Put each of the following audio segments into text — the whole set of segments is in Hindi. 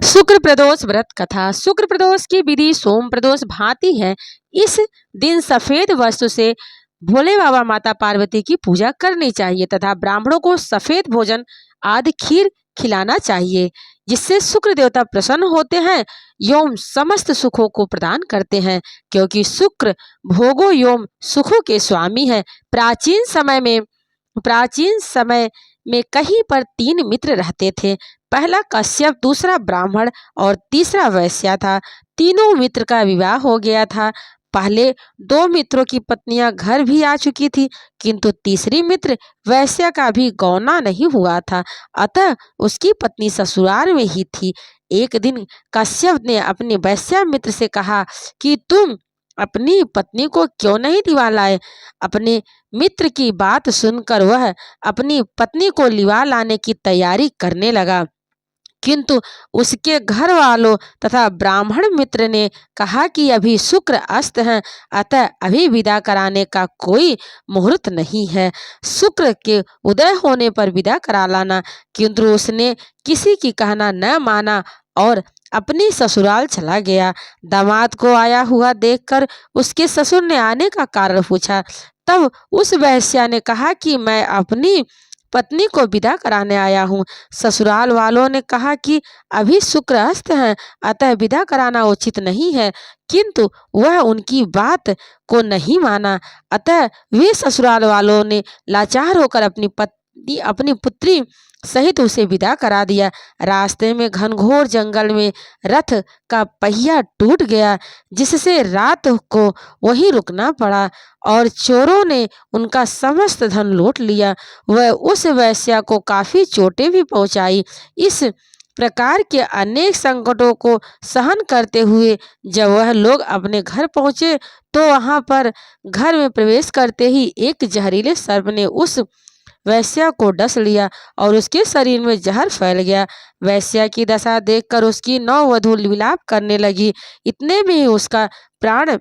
शुक्र प्रदोष व्रत कथा। शुक्र प्रदोष की विधि सोम प्रदोष भांति है। इस दिन सफेद वस्तु से भोले बाबा माता पार्वती की पूजा करनी चाहिए तथा ब्राह्मणों को सफेद भोजन आदि खीर खिलाना चाहिए, जिससे शुक्र देवता प्रसन्न होते हैं एवं समस्त सुखों को प्रदान करते हैं, क्योंकि शुक्र भोगों एवं सुखों के स्वामी है। प्राचीन समय में कहीं पर 3 मित्र रहते थे। पहला कश्यप, दूसरा ब्राह्मण और तीसरा वैश्य था। तीनों मित्र का विवाह हो गया था। पहले 2 मित्रों की पत्नियां घर भी आ चुकी थी, किंतु तीसरी मित्र वैश्य का भी गौना नहीं हुआ था, अतः उसकी पत्नी ससुराल में ही थी। एक दिन कश्यप ने अपने वैश्य मित्र से कहा कि तुम अपनी पत्नी को क्यों नहीं लिवा लाए। अपने मित्र की बात सुनकर वह अपनी पत्नी को लिवा लाने की तैयारी करने लगा, किंतु उसके घर वालों तथा ब्राह्मण मित्र ने कहा कि अभी शुक्र अस्त है, अतः अभी विदा कराने का कोई मुहूर्त नहीं है। शुक्र के उदय होने पर विदा करा लाना। किंतु उसने किसी की कहना न माना और अपनी ससुराल चला गया। दामाद को आया हुआ देखकर उसके ससुर ने आने का कारण पूछा। तब उस वैश्या ने कहा कि मैं अपनी पत्नी को विदा कराने आया हूँ। ससुराल वालों ने कहा कि अभी शुक्र अस्त है, अतः विदा कराना उचित नहीं है, किंतु वह उनकी बात को नहीं माना। अतः वे ससुराल वालों ने लाचार होकर अपनी पुत्री सहित उसे विदा करा दिया। रास्ते में घनघोर जंगल में रथ का पहिया टूट गया, जिससे रात को वहीं रुकना पड़ा और चोरों ने उनका समस्त धन लूट लिया। वह उस वैश्या को काफी चोटें भी पहुंचाई। इस प्रकार के अनेक संकटों को सहन करते हुए जब वह लोग अपने घर पहुंचे, तो वहां पर घर में प्रवेश करते ही एक जहरीले सर्प ने उस वैश्या को डस लिया और उसके शरीर में जहर फैल गया। वैश्या की दशा देखकर उसकी नववधू विलाप करने लगी। इतने में ही उसका प्राण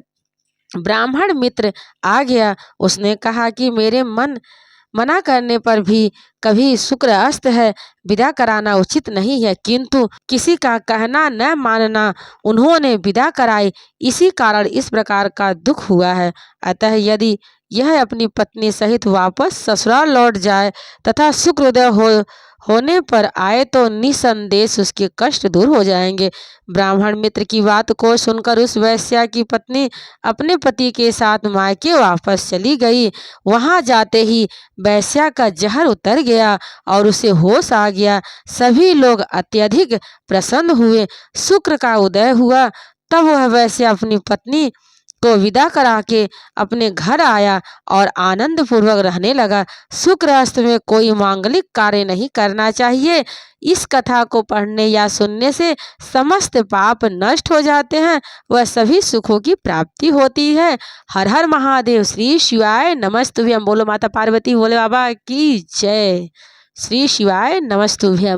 ब्राह्मण मित्र आ गया। उसने कहा कि मेरे मना करने पर भी कभी शुक्र अस्त है, विदा कराना उचित नहीं है, किंतु किसी का कहना न मानना उन्होंने विदा कराई, इसी कारण इस प्रकार का दुख हुआ है। अतः यदि यह अपनी पत्नी सहित वापस ससुराल लौट जाए तथा शुक्रोदय होने पर आए तो निसंदेह उसके कष्ट दूर हो जाएंगे। ब्राह्मण मित्र की बात को सुनकर उस वैश्या की पत्नी अपने पति के साथ मायके वापस चली गई। वहां जाते ही वैश्या का जहर उतर गया और उसे होश आ गया। सभी लोग अत्यधिक प्रसन्न हुए। शुक्र का उदय हुआ, तब वह वैश्या अपनी पत्नी को विदा करा के अपने घर आया और आनंद पूर्वक रहने लगा। शुक्र अस्त में कोई मांगलिक कार्य नहीं करना चाहिए। इस कथा को पढ़ने या सुनने से समस्त पाप नष्ट हो जाते हैं, वह सभी सुखों की प्राप्ति होती है। हर हर महादेव। श्री शिवाय नमस्तुभ्यम। बोलो माता पार्वती भोले बाबा की जय। श्री शिवाय नमस्तुभ्यम।